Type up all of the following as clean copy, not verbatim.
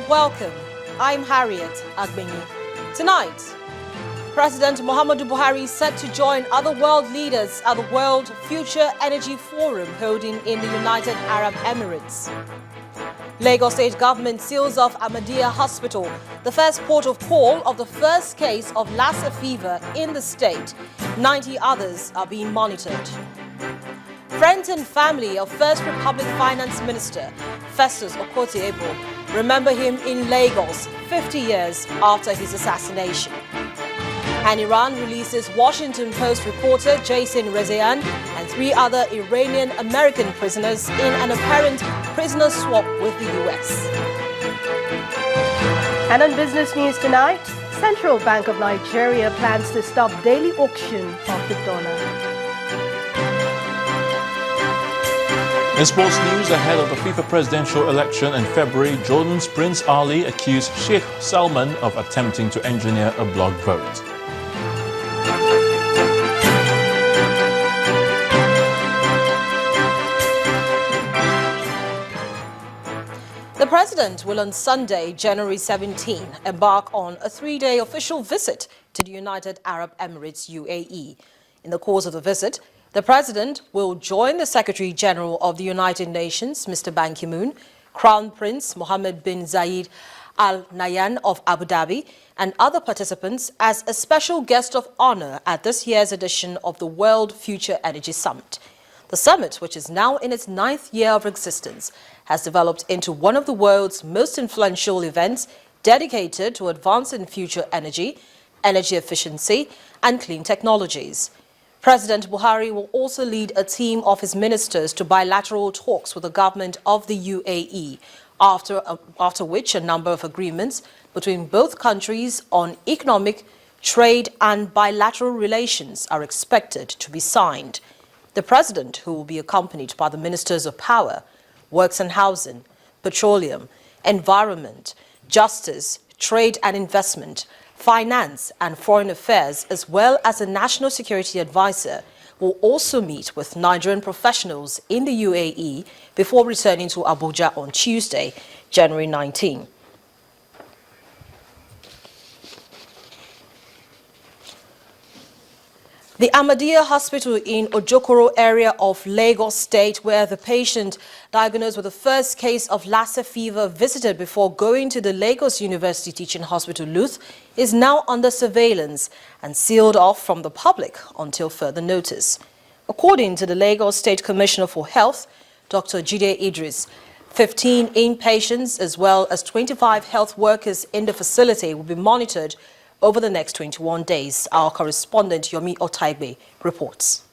welcome. I'm Harriet Agbenyi. Tonight, President Muhammadu Buhari is set to join other world leaders at the World Future Energy Forum holding in the United Arab Emirates. Lagos State Government seals off Ahmadiyah Hospital, the first port of call of the first case of Lassa fever in the state. 90 others are being monitored. Friends and family of First Republic Finance Minister Festus Okotie-Eboh remember him in Lagos 50 years after his assassination. And Iran releases Washington Post reporter Jason Rezaian and 3 other Iranian-American prisoners in an apparent prisoner swap with the U.S. And on business news tonight, Central Bank of Nigeria plans to stop daily auction of the dollar. In sports news, ahead of the FIFA presidential election in February, Jordan's Prince Ali accused Sheikh Salman of attempting to engineer a bloc vote. The president will on Sunday, January 17, embark on a 3-day official visit to the United Arab Emirates, UAE. In the course of the visit, the president will join the Secretary General of the United Nations, Mr. Ban Ki-moon, Crown Prince Mohammed bin Zayed Al Nahyan of Abu Dhabi, and other participants as a special guest of honor at this year's edition of the World Future Energy Summit. The summit, which is now in its 9th year of existence, has developed into one of the world's most influential events dedicated to advancing future energy, energy efficiency, and clean technologies. President Buhari will also lead a team of his ministers to bilateral talks with the government of the UAE, after which a number of agreements between both countries on economic, trade and bilateral relations are expected to be signed. The president, who will be accompanied by the ministers of power, works and housing, petroleum, environment, justice, trade and investment, finance and foreign affairs, as well as a national security advisor, will also meet with Nigerian professionals in the UAE before returning to Abuja on Tuesday, January 19. The Ahmadiyah Hospital in Ojokoro area of Lagos State, where the patient diagnosed with the first case of Lassa fever visited before going to the Lagos University Teaching Hospital, Luth, is now under surveillance and sealed off from the public until further notice. According to the Lagos State Commissioner for Health, Dr. Jide Idris, 15 inpatients as well as 25 health workers in the facility will be monitored over the next 21 days. Our correspondent Yomi Otaibe reports.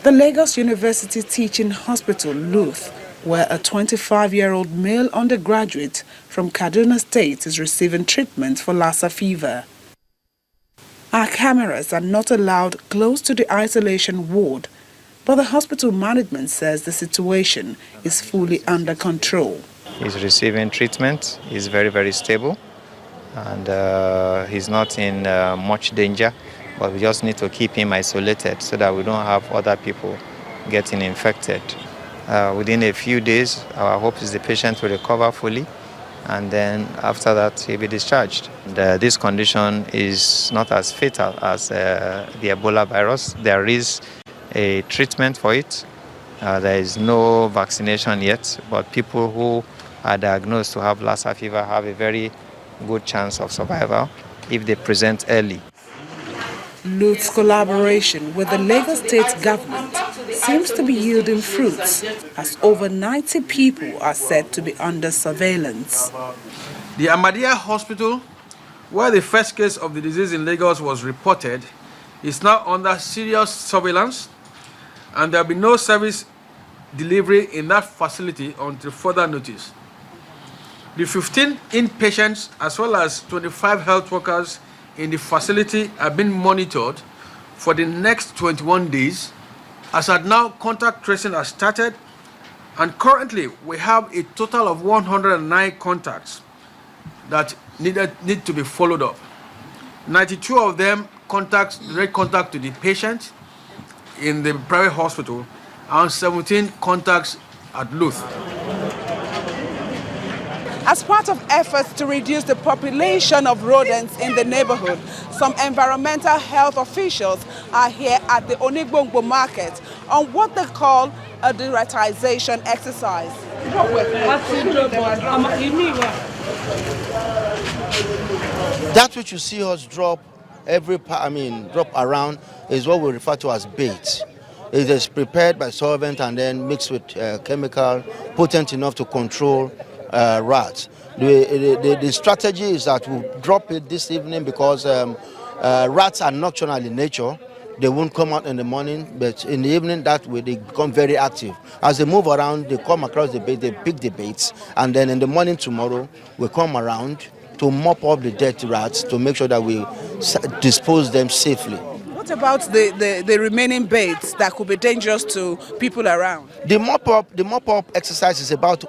The Lagos University Teaching Hospital, Luth, where a 25-year-old male undergraduate from Kaduna State is receiving treatment for Lassa fever. Our cameras are not allowed close to the isolation ward, but the hospital management says the situation is fully under control. He's receiving treatment, he's very, very stable, and he's not in much danger, but we just need to keep him isolated so that we don't have other people getting infected. Within a few days, our hope is the patient will recover fully, and then after that he'll be discharged. This condition is not as fatal as the Ebola virus. There is a treatment for it. There is no vaccination yet, but people who are diagnosed to have Lassa fever have a very good chance of survival if they present early. Luth's collaboration with the Lagos State government seems to be yielding fruits, as over 90 people are said to be under surveillance. The Ahmadiyah Hospital, where the first case of the disease in Lagos was reported, is now under serious surveillance, and there will be no service delivery in that facility until further notice. The 15 inpatients as well as 25 health workers in the facility are being monitored for the next 21 days. As at now, contact tracing has started, and currently we have a total of 109 contacts that need to be followed up. 92 of them direct contact to the patient in the private hospital, and 17 contacts at Luth. As part of efforts to reduce the population of rodents in the neighborhood, some environmental health officials are here at the Onigbongbo market on what they call a deratization exercise. That which you see us drop drop around is what we refer to as bait. It is prepared by solvent and then mixed with chemical potent enough to control rats. The strategy is that we'll drop it this evening because rats are nocturnal in nature. They won't come out in the morning, but in the evening that way they become very active. As they move around, they come across the bait, they pick the baits, and then in the morning tomorrow we come around to mop up the dead rats to make sure that we dispose them safely. What about the remaining baits that could be dangerous to people around? The mop up exercise is about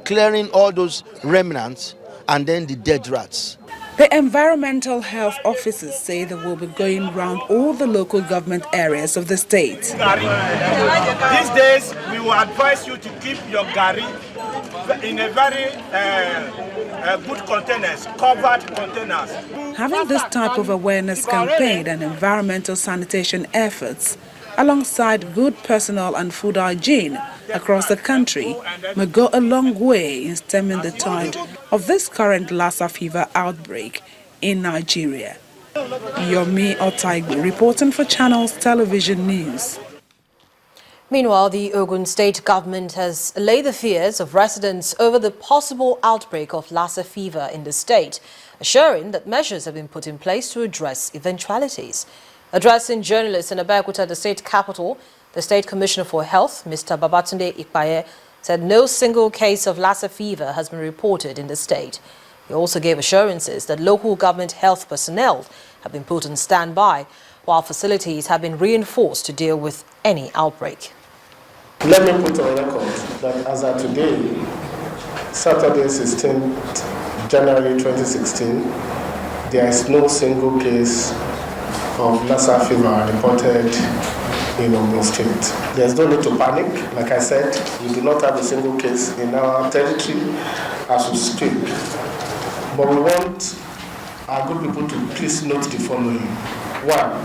clearing all those remnants and then the dead rats. The environmental health officers say they will be going round all the local government areas of the state. These days, we will advise you to keep your gari in a very good containers, covered containers. Having this type of awareness campaign and environmental sanitation efforts, alongside good personal and food hygiene across the country, may go a long way in stemming the tide of this current Lassa fever outbreak in Nigeria. Yomi Otaigbe reporting for Channels Television News. Meanwhile, the Ogun state government has allayed the fears of residents over the possible outbreak of Lassa fever in the state, assuring that measures have been put in place to address eventualities. Addressing journalists in Abeokuta, the state capital, the State Commissioner for Health, Mr. Babatunde Ikpaye, said no single case of Lassa fever has been reported in the state. He also gave assurances that local government health personnel have been put on standby, while facilities have been reinforced to deal with any outbreak. Let me put on record that as of today, Saturday, 16th January 2016, there is no single case of Lassa fever reported in Ogun State. There's no need to panic. Like I said, we do not have a single case in our territory as we speak. But we want our good people to please note the following. One,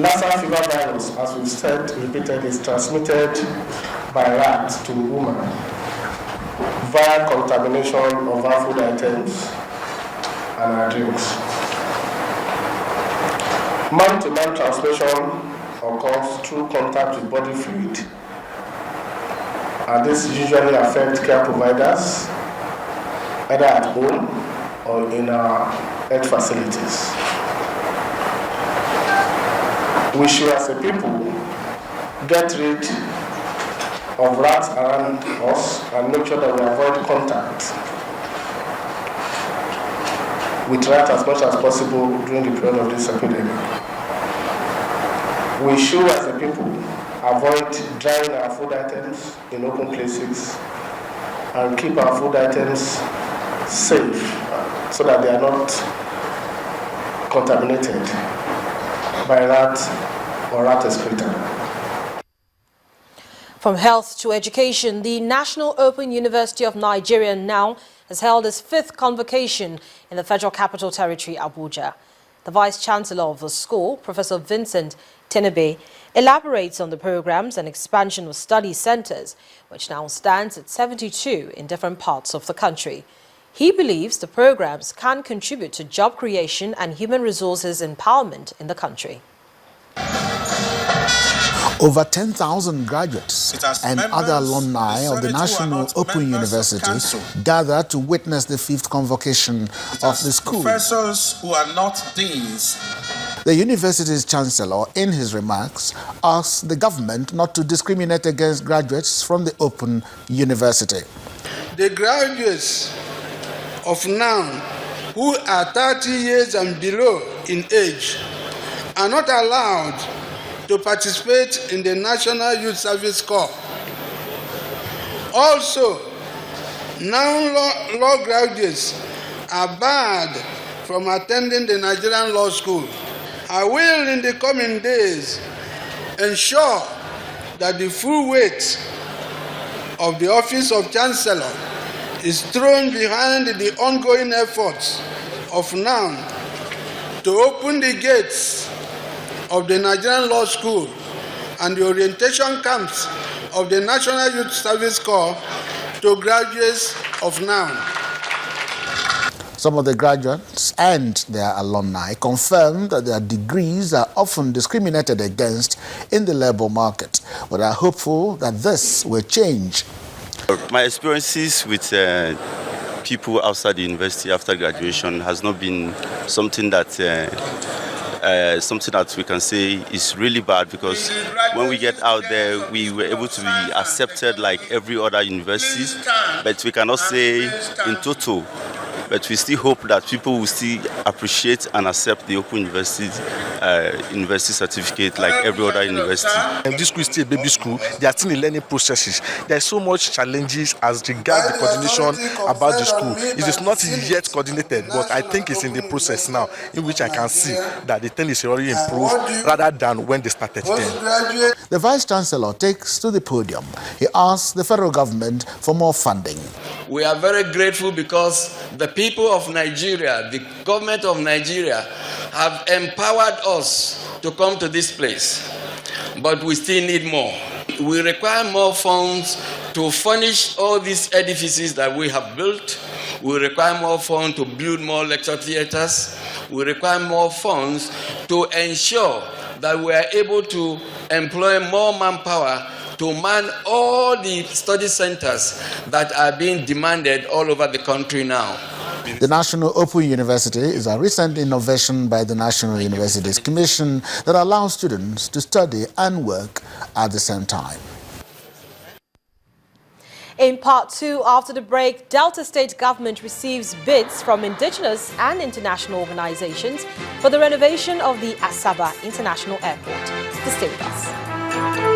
Lassa fever virus, as we've said repeatedly, is transmitted by rat to woman via contamination of our food items and our drinks. Man-to-man transmission occurs through contact with body fluid, and this usually affects care providers either at home or in our health facilities. We should, as a people, get rid of rats around us and make sure that we avoid contact with rats as much as possible during the period of this epidemic. We should, as a people, avoid drying our food items in open places and keep our food items safe so that they are not contaminated by rat or rat excreta. From health to education, the National Open University of Nigeria now has held its 5th convocation in the Federal Capital Territory, Abuja. The Vice-Chancellor of the school, Professor Vincent Tenebe, elaborates on the programs and expansion of study centers, which now stands at 72 in different parts of the country. He believes the programs can contribute to job creation and human resources empowerment in the country. Over 10,000 graduates and other alumni of the National Open University gathered to witness the 5th convocation of the school. Professors who are not deans. The university's chancellor, in his remarks, asked the government not to discriminate against graduates from the Open University. The graduates of now who are 30 years and below in age are not allowed to participate in the National Youth Service Corps. Also, non-law graduates are barred from attending the Nigerian Law School. I will, in the coming days, ensure that the full weight of the office of Chancellor is thrown behind the ongoing efforts of now to open the gates of the Nigerian Law School and the orientation camps of the National Youth Service Corps to graduates of now. Some of the graduates and their alumni confirmed that their degrees are often discriminated against in the labor market, but are hopeful that this will change. My experiences with people outside the university after graduation has not been something that we can say is really bad, because when we get out there, we were able to be accepted like every other university, but we cannot say in total. But we still hope that people will still appreciate and accept the Open University certificate like every other university. And this school is still a baby school. They are still in learning processes. There are so much challenges as regards the coordination about the school. It is not yet coordinated, but I think it's in the process now, in which I can see that the thing is already improved rather than when they started then. The Vice Chancellor takes to the podium. He asks the federal government for more funding. We are very grateful because the people of Nigeria, the government of Nigeria, have empowered us to come to this place. But we still need more. We require more funds to furnish all these edifices that we have built. We require more funds to build more lecture theaters. We require more funds to ensure that we are able to employ more manpower to man all the study centers that are being demanded all over the country now. The National Open University is a recent innovation by the National Universities Commission that allows students to study and work at the same time. In part 2, after the break, Delta State government receives bids from indigenous and international organizations for the renovation of the Asaba International Airport. Stay with us.